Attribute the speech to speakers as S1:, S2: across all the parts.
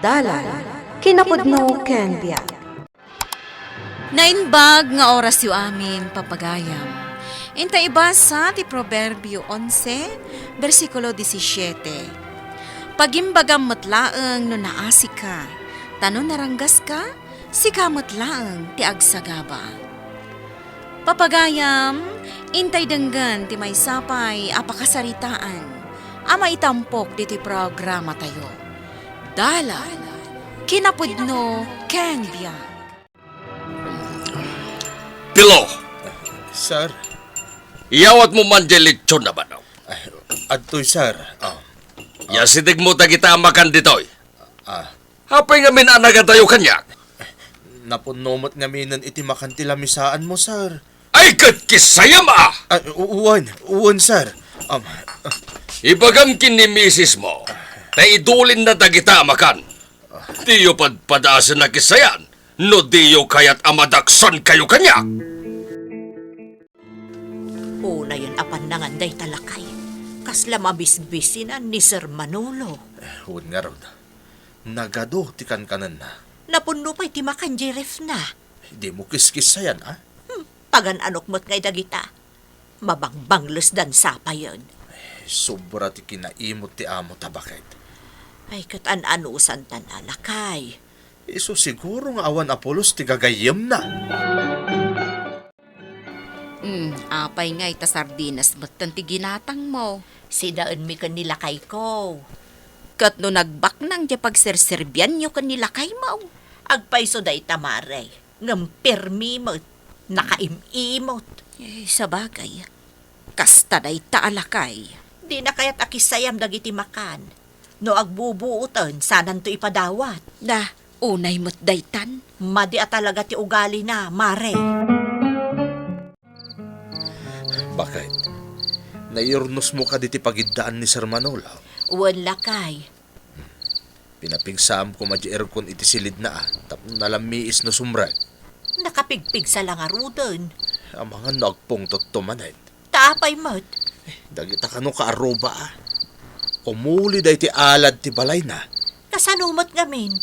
S1: Dalan, kinapudno ken biag.
S2: Nainbag nga oras yu amin papagayam. Inta ibasa ti Proverbio 11, versikulo 17. Pagimbagam matlaeng no naasi ka, tanon naranggas ka, sika matlaeng ti agsagaba. Papagayam, intay denggan ti may sapay apakasaritaan, ama itampok diti programa tayo. Dalan, kinapudno ken biag.
S3: Pilo,
S4: Sir,
S3: iyawat mo man di lechon na ba daw?
S4: adtoy sir.
S3: Yasidig mo ta kita makan ditoy.
S4: Ah.
S3: Hapay nga minanaga tayo kanya.
S4: Napunomot nga minan iti makanti lamisaan mo, sir.
S3: Ay kat kisayam ah!
S4: Uwan, sir.
S3: Ibagam kin ni misis mo, na idulin na ta kita makan. Diyo padpadasan na kisayan, no diyo kayat amadakson kayo kanya.
S5: Una yun apan nanganday talakay. Kasla mabisbisinan ni Sir Manolo.
S4: Uwan nga ron. Nagado tikan kanan na.
S5: Napuno pa'y timakan jiref na.
S4: Di mo kiskis sayan, ah?
S5: Pagan anok mo't ngay dagita. Mabangbanglos dan sapa yun.
S4: Sobra ti kinaimot ti amo tabakit.
S5: Ay katan-anusan tanalakay.
S4: Iso siguro nga awan Apolos ti gagayem na.
S2: Apay nga ita sardinas batan ti ginatang mo.
S5: Sidaan mi kanila kay ko.
S2: Kat no nagbak nang di pagserserbyan nyo kanila kay mo.
S5: Agpaiso day tamare. Ngampirmi mo't. Nakaimimot.
S2: Sa bagay, kasta day taalakay.
S5: Di na kaya't akisayam dagiti makan. No agbubuutan, sanan to ipadawat.
S2: Unay mo't daytan.
S5: Madi at talaga ti ugali na, mare.
S4: Bakit? Nairnos mo ka diti pagidaan ni Sir Manolo.
S5: Wala kay.
S4: Pinapingsam ko madya erkon iti silid na tapos nalamiis no sumrag.
S5: Nakapigpig sa langarudon.
S4: Ang mga nagpong tumanan.
S5: Taapay mo't.
S4: Dagita ka no kaaroba ah. Umuli day ti alad ti balay na.
S5: Kasanumot ngamin.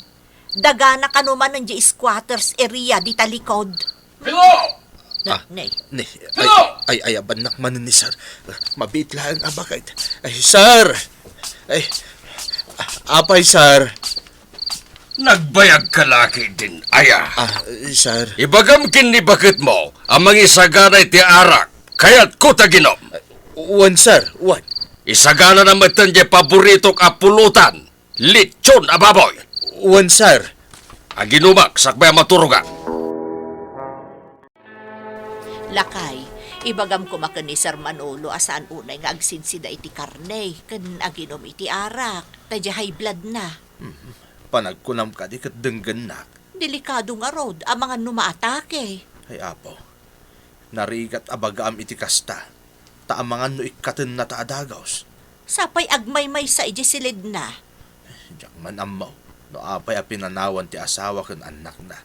S5: Dagana kanuman ng squatters area di talikod.
S3: Pilo!
S5: Nay.
S4: Ay, abanak man ni Sir. Mabit lang abakit. Ay, Sir! Ay, apay, Sir.
S3: Nagbayag ka laki din, aya.
S4: Sir.
S3: Ibagam kin ni bakit mo, ang mga isaganay ti arak, kaya't ko taginom.
S4: Uwan, Sir. Uwan.
S3: Isagana na matan di paboritong apulutan, lechon ababoy.
S4: Uwan, Sir.
S3: Aginumak, sakbay maturugan.
S5: Lakay, ibagam ko makan ni Sir Manolo asaan unay nga agsinsida iti karne, kan aginom iti arak, tadya high blood na.
S4: Panagkunam ka di kat denggan nak.
S5: Delikado nga rod, ang mga numaatake.
S4: Ay, apo. Narigat abagaam iti kasta. Taamangan no ikaten na taadagaws.
S5: Sapay agmay-may sa ijisilid na.
S4: Diyak man amaw. No apay a pinanawan ti asawa kan anak na.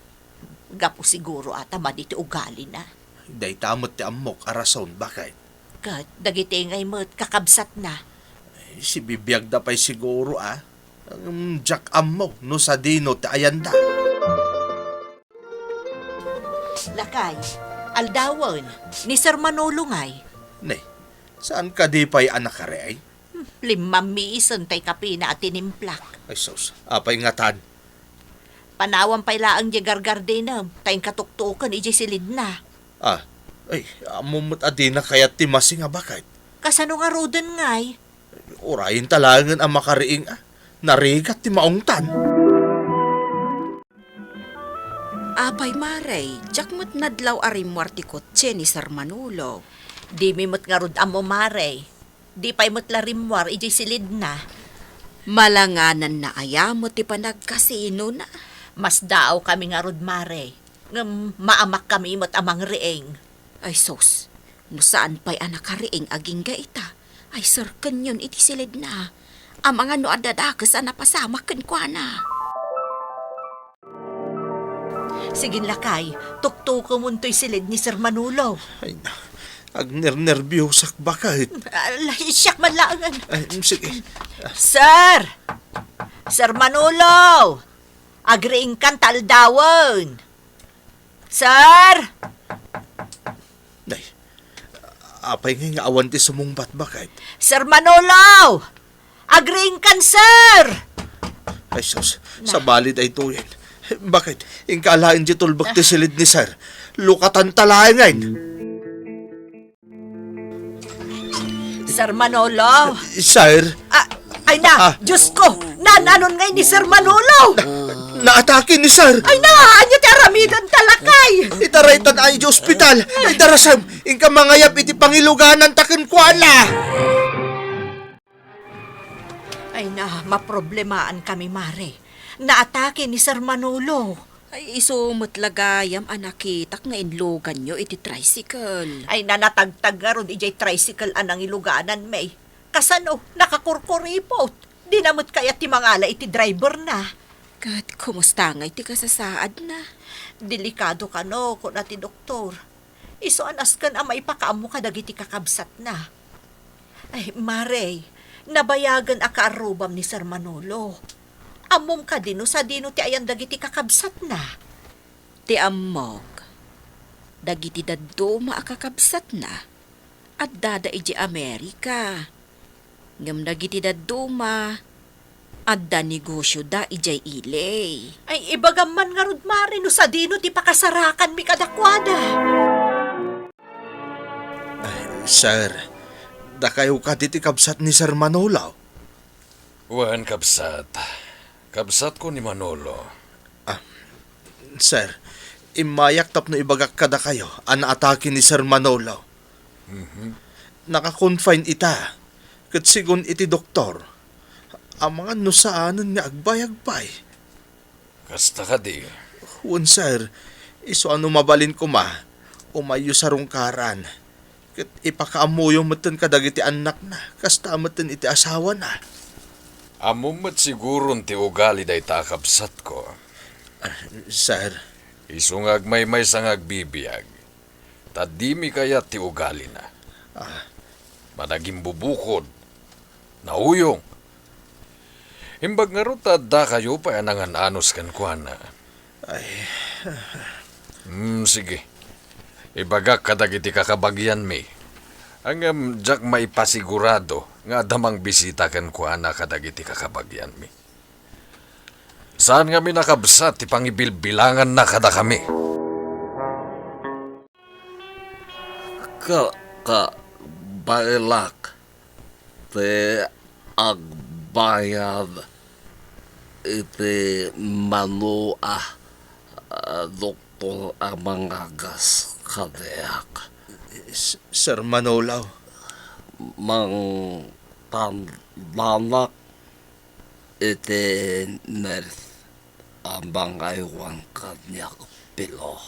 S5: Gapo siguro ata maditi ugali na.
S4: Day tamot ti amok arason bakit.
S5: Kat, dagiti ngay mo't kakabsat na.
S4: Si bibiyag da pa'y siguro ah. Diyak amaw no sa dino ti ayanda.
S5: Lakay, aldawon, ni Sir Manolo ngay.
S4: Ne, saan ka di pa'y anak ka re ay?
S5: 5 miison tay kapi na at tinimplak.
S4: Ay sus, apay ngatan.
S5: Panawan pa'y laang di gargardinam, tayong katuktukan ijisilid na.
S4: Ay, amumot adina kaya timasing nga bakit?
S5: Kasano nga rodan ngay?
S4: Urayin talangan ang makariing ah. Narigat ti maungtan.
S2: Apay maray, jak mo't nadlaw arimwar ti kotse ni Sir Manolo.
S5: Di mi mo't nga rod amo mare. Di pa'y mo't larimwar ijisilid na.
S2: Malanganan na ayamo ti panagkasino na.
S5: Mas daaw kami nga rod mare. Ngam maamak kami mo't amang rieng.
S2: Ay sos, no saan pa'y anak kariing aging gaita. Ay sir, kanyon iti silid na. Ang mga no adadakas na napasama kwa na.
S5: Sigin lakay, tuktuko mo to'y silid ni Sir Manolo.
S4: Ay na, agner-nervyosak bakit?
S5: Siyak man lang.
S4: Ay, sige.
S5: Sir! Sir Manolo! Agriing kan taldawan. Sir!
S4: Nay, apay nga awan ti sumungbat bakit?
S5: Sir Manolo! Agriing kan, sir!
S4: Ay sus, sa balid ay tuyen. Bakit? Ingkalain di tulbag ti silid ni sir. Lukatan talayan.
S5: Sir Manolo!
S4: Sir,
S5: Ay na! Diyos ko! Nananon ngay ni Sir Manolo!
S4: naatake ni sir.
S5: Ay na! Anyo ti aramidan talakay!
S4: Itaraytan ay di ospital. Ay darasam, ingka mangayap iti pangiluganan taken kuala.
S5: Ay na, maproblemaan kami, Mare. Naatake ni Sir Manolo.
S2: Ay iso matlagayam anakitak nga inlogan nyo iti tricycle.
S5: Ay na, natagtag nga ron ijay tricycle anang iluganan, May. Kasano, nakakurkuripot. Di namot kaya ti mangala iti driver na.
S2: Kat, kumusta nga iti kasasaad na?
S5: Delikado ka no, kung ti doktor. Iso anas kan ang maipakaamo ka dagiti kakabsat na. Ay, Mare, nabayagan akaarubam ni Sir Manolo. Amom ka dino sa dino ti ayan dagiti kakabsat na.
S2: Ti ammog. Dagiti daddo maakakabsat na. At dada iji Amerika. Ngam dagiti daddo adda negosyo da ijay ilay.
S5: Ay, ibagaman nga rod, Mare, no sa dino ti pakasarakan mi kadakwada.
S4: Sir, da kayo ka diti kabsat ni Sir Manolo.
S3: Wan kabsat. Kabsat ko ni Manolo.
S4: Sir, imayak tap no ibagak kada kayo an atake ni Sir Manolo. Naka-confine ita. Kat sigun iti doktor. Ang mga nusaanan nga agbayag-bay.
S3: Kasta ka di.
S4: Huwag sir, iso ano mabalin ko ma, umayo sa rungkaran. Kat ipakaamuyo matan kadagiti anak na, kasta matan iti asawa na.
S3: Amumat siguro ti ugali day takabsat ko.
S4: Sir,
S3: Isungag may sang agbibiyag. Tadimi kaya ti ugali na. Managing bubukod. Nauyong. Imbag nga ro tadda kayo pa anangan anos kan kuana. Sige. Ibagak kadagiti kakabagyan mi. Ang jak maipasigurado nga damang bisita kan kuana kadagiti kakabagyan mi. Saan nga mi nakabsat ti pangibilbilangan na kada kami?
S6: Bailak te agbayad iti manua doktor amangagas kadeak
S4: Sir Manolo.
S6: mang tandanak iti nurse ambang aywan kanyak pilo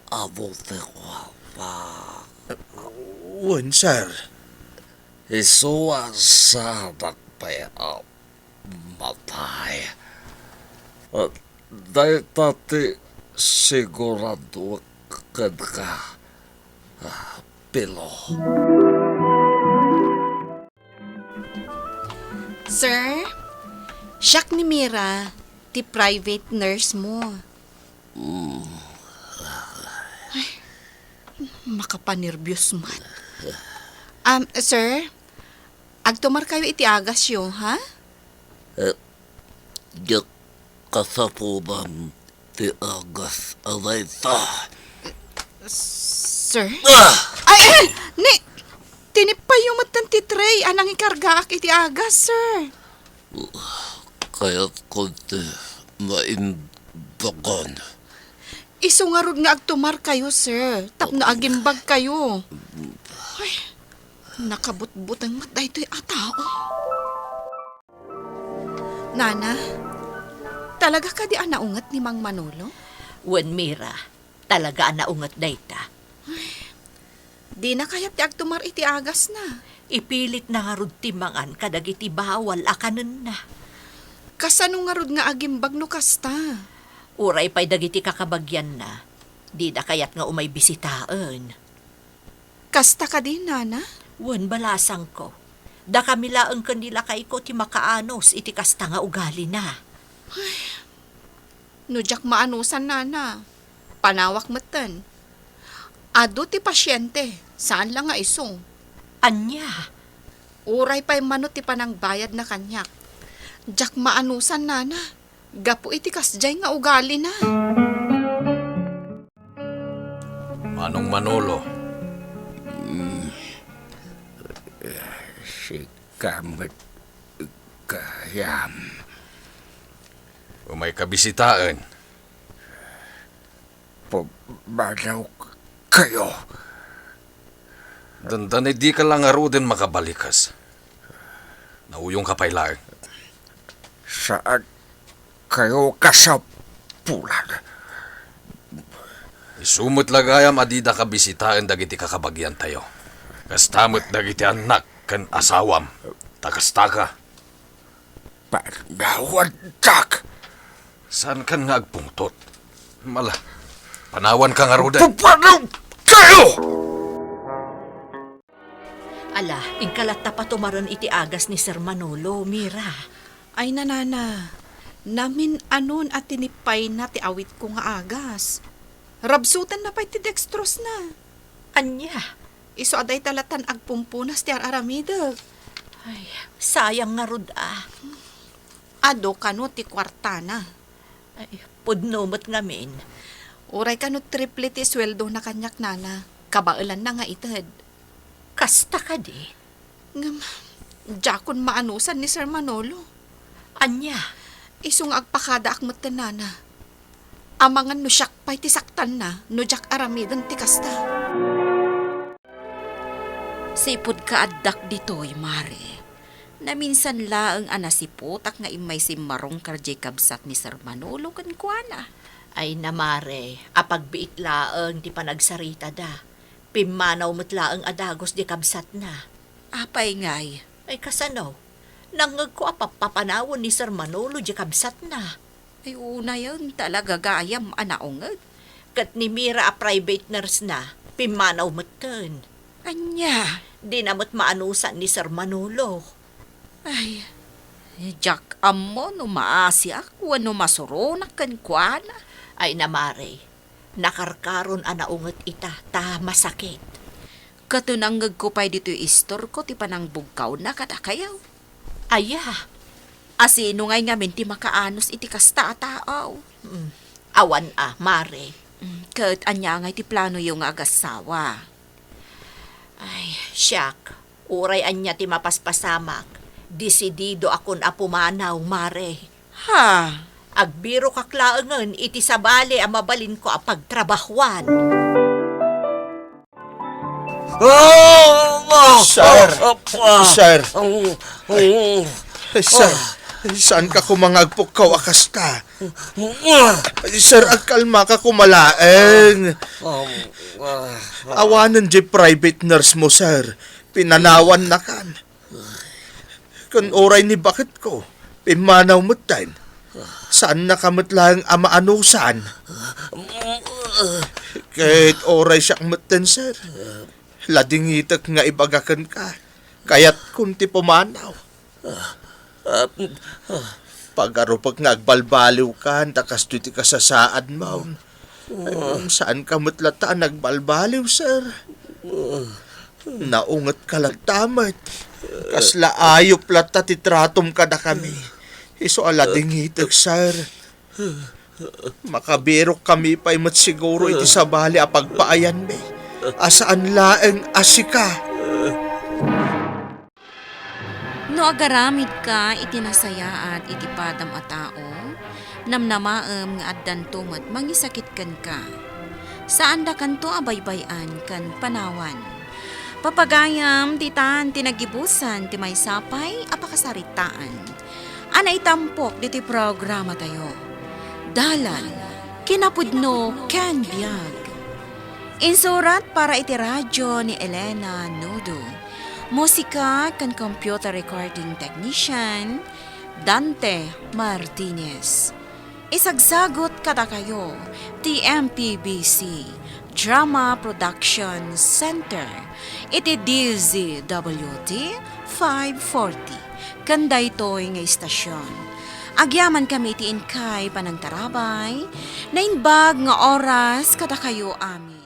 S6: abote ko pa
S4: Huwag sir.
S6: isuwa sa nakpaya matay. Dahil tati sigurado ka pilo.
S2: Sir, siyak ni Mira, ti private nurse mo. Ay, makapanervyos man. Sir, agtumar kayo iti agas yung, ha?
S6: Yak kasapunan ti agas alayta.
S2: Sir? Ay! Tinipay yung matan ti tray, anang ikargaak iti agas, sir.
S6: Kaya't kunti maindagan.
S2: Iso nga rod nga agtumar kayo, sir. Tapno agimbag kayo. Ay, nakabutbut ang mata ito'y atao. Nana, talaga ka di anaungat ni Mang Manolo?
S5: Wen Mira, talaga naungat dayta.
S2: Di na kayat ti agtumar iti agas na.
S5: Ipilit na nga rod timangan kadagiti bawal akanen na.
S2: Kasano nga rod nga agimbag no kasta?
S5: Uray pa'y dagiti kakabagyan na. Di na kayat nga umay bisitaan.
S2: Kasta ka din, Nana?
S5: Wen balasang ko. Da kami laeng kanila kay ko ti makaanos iti kasta nga ugali na.
S7: No jak maanusan nana. Panawak matan. Ado ti pasyente. Saan lang nga isong?
S5: Anya,
S7: Uray pa'y manot ti panang bayad na kanyak. Jak maanusan nana. Gapo iti kasjay nga ugali na.
S3: Manong Manolo,
S6: Si kamat kayam.
S3: may kabisitaan.
S6: Pabalaw kayo.
S3: Dandan di ka lang aro din makabalikas. Nauyong kapailaan.
S6: Saan kayo kasapulan?
S3: Isumot lagayam adida kabisitaan dagiti kakabagyan tayo. Kastamot dagiti anak kan asawam. Takastaka.
S6: Panawantak.
S3: Saan kan nga agpungtot? Mala, panawan ka nga ro din.
S6: Pabalaw kayo!
S5: ala, ingkalat ta pa tumaron iti agas ni Sir Manolo, Mira.
S7: Ay nanana. Namin anon at tinipay na ti awit ko nga agas. Rabsutan na pa'y ti dextrose na.
S5: Anya,
S7: Iso aday talatan agpumpunas ti aramidag.
S5: ay, sayang nga rod ah.
S7: Ado kano ti kwarta na.
S5: Ay, pudnomot ngamin.
S7: Uray kano triple ti sweldo na kanyak nana. Kabailan na nga itad.
S5: Kasta ka di.
S7: Ngam, jakon maanusan ni Sir Manolo.
S5: Anya,
S7: Isong agpakada akmat ti nana. Amangan no siyak pa'y ti saktan na. No jak aramidan ti kasta.
S2: Sipod ka addak ditoy, Mare. Na minsan laeng anasipotak nga imay si marong karjay kabsat ni Sir Manolo kan kuana.
S5: ay namare, apagbiit laeng di panagsarita da. Pimanaw mo't laeng adagos di kabsat na.
S2: Apay ngay.
S5: Ay kasano, nangag ko apapapanawon ni Sir Manolo di kabsat na.
S2: Ay una yun talaga gayam anaongag.
S5: Kat ni Mira a private nurse na, pimanaw mo't ten.
S2: Anya.
S5: Di namo't maanusan ni Sir Manolo.
S2: Ay, Jack amo no maasi ako no masuronak kan kuana.
S5: Ay namare, nakarkaron anaungot ita, ta masakit.
S2: Katunanggag ko pa'y dito istor ko ti panang bugkaw na katakayaw.
S5: Aya,
S2: Asino ngay nga minti makaanos iti kasta a taaw.
S5: awan mare.
S2: Kat anya ngay ti plano yung agasawa.
S5: Ay, siyak, uray anya ti mapaspasamak. Desidido akon apumanaw, mare.
S2: Ha?
S5: Agbiro kaklaangan iti sabali ang mabalin ko a pagtrabahuan.
S4: Sir! Sir!
S6: Ay,
S4: Sir! Saan ka kumangagpukaw akasta? Sir, agkalma ka kumalaeng. Awanan di private nurse mo, sir. Pinanawan na kan. Kun oray ni bakit ko, pimanaw mo tayo. Saan nakamatlang amaanusan? Kahit oray siya matan, sir. Ladingitak nga ibagakan ka. Kaya't kunti pumanaw. Pag-arupag nga agbalbaliw ka, takas duti ka sa saad mo. Saan ka matlata nagbalbaliw, sir? Naungat ka lang tamat. Kasla ayop lata titratom ka na kami. Iso alading hitag, sir. Makabirok kami pa'y siguro iti sabali apagpaayan me. Asaan laeng asika.
S2: No agaramid ka itinasayaan iti padam a tao, namnamaem nga addan tumet mangisakit kan ka. Saan da kanto abaybayan kan panawan. Papagayam ditan tinagibusan ti may sapay apakasaritaan. Anay tampok diti programa tayo. Dalan, kinapudno ken biag. Insurat para iti radyo ni Elena Nodo. Musika kan computer recording technician Dante Martinez. Isagsagot kada kayo, TMPBC Drama Production Center. Iti DZWD 540. Kanday toy nga istasyon. Agyaman kami iti inkay panangtarabay, na inbag nga oras kada kayo amin.